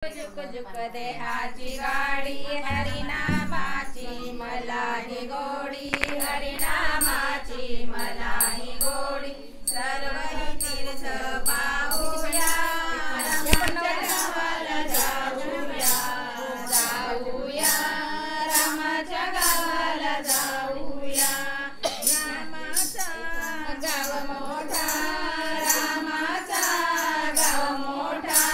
जुक जुक देहाची गाडी हरिनामाची मला ही गोडी हरिनामाची मला ही गोडी सर्व तीर्थ पाहूया गावाला जाऊया जाऊया रामाच्या गावाला जाऊया रामाचा गाव मोठा रामाचा गाव मोठा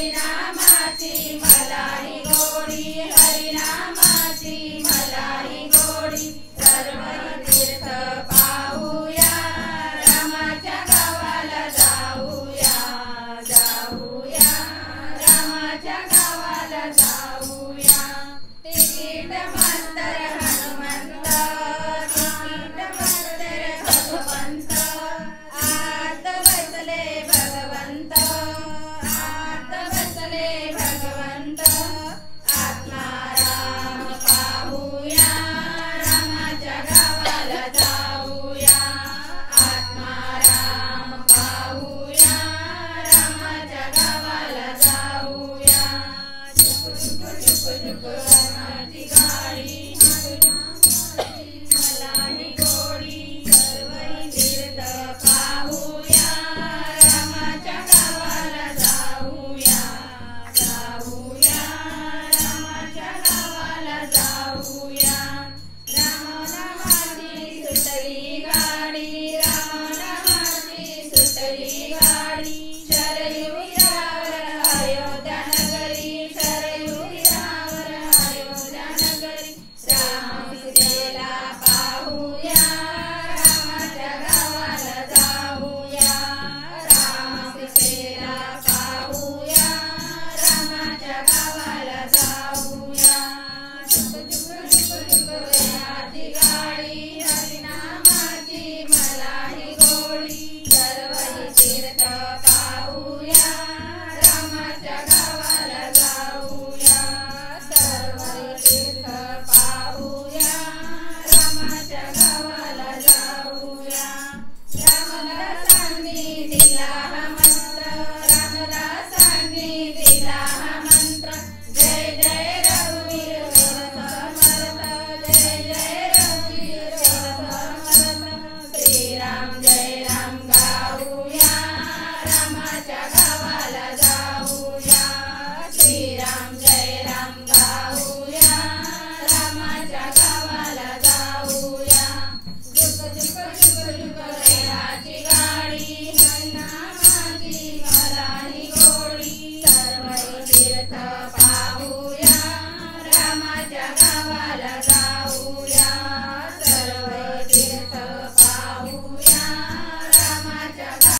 हरिनामाची मला ही गोडी हरिनामाची मला ही गोडी सर्व तीर्थ पाहूया रामाच्या गावाला जाऊया जाऊया रामाच्या गावाला जाऊया तिकीट मास्तर हनुमंत तिकीट मास्तर भगवंत आत बसले भगवंत भगवंत आत्माराम पाहूया रामाच्या गावाला जाऊया आत्माराम पाहूया रामाच्या गावाला जाऊया जुक जुक रामाची गाडी मला ही गोडी सर्व तीर्थ पाहूया रामाच्या गावाला जाऊया जाऊया रामाच्या गावाला जाऊया रामनामाची सुटली गाडी रामनामाची सुटली गाडी शरयू तीरावर अयोध्या नगरी शरयू तीरावर अयोध्या नगरी रामसीतेला पाहूया रामाच्या गावाला जाऊया रामसीतेला पाहूया रामाच्या गावाला जाऊया जुक जुक देहाची गाडी हरिनामाची मला ही गोडी सर्व तीर्थ पाहूया रामाच्या गावाला जाऊया सर्व तीर्थ पाहूया रामाच्या गावाला जाऊया रामदासांनी दिला हा मंत्र रामदासांनी दिला हा मंत्र जय जय रघुवीर वीर समर्थ जय जय रघुवीर वीर समर्थ श्रीराम जय राम गाऊया रामाच्या गावाला जाऊया श्रीराम जय राम गाऊया रामाच्या गावाला जाऊया जुक जुक देहाची गाडी हरिनामाची मला ही गोडी सर्व तीर्थ पाहूया रामाच्या गावाला जाऊया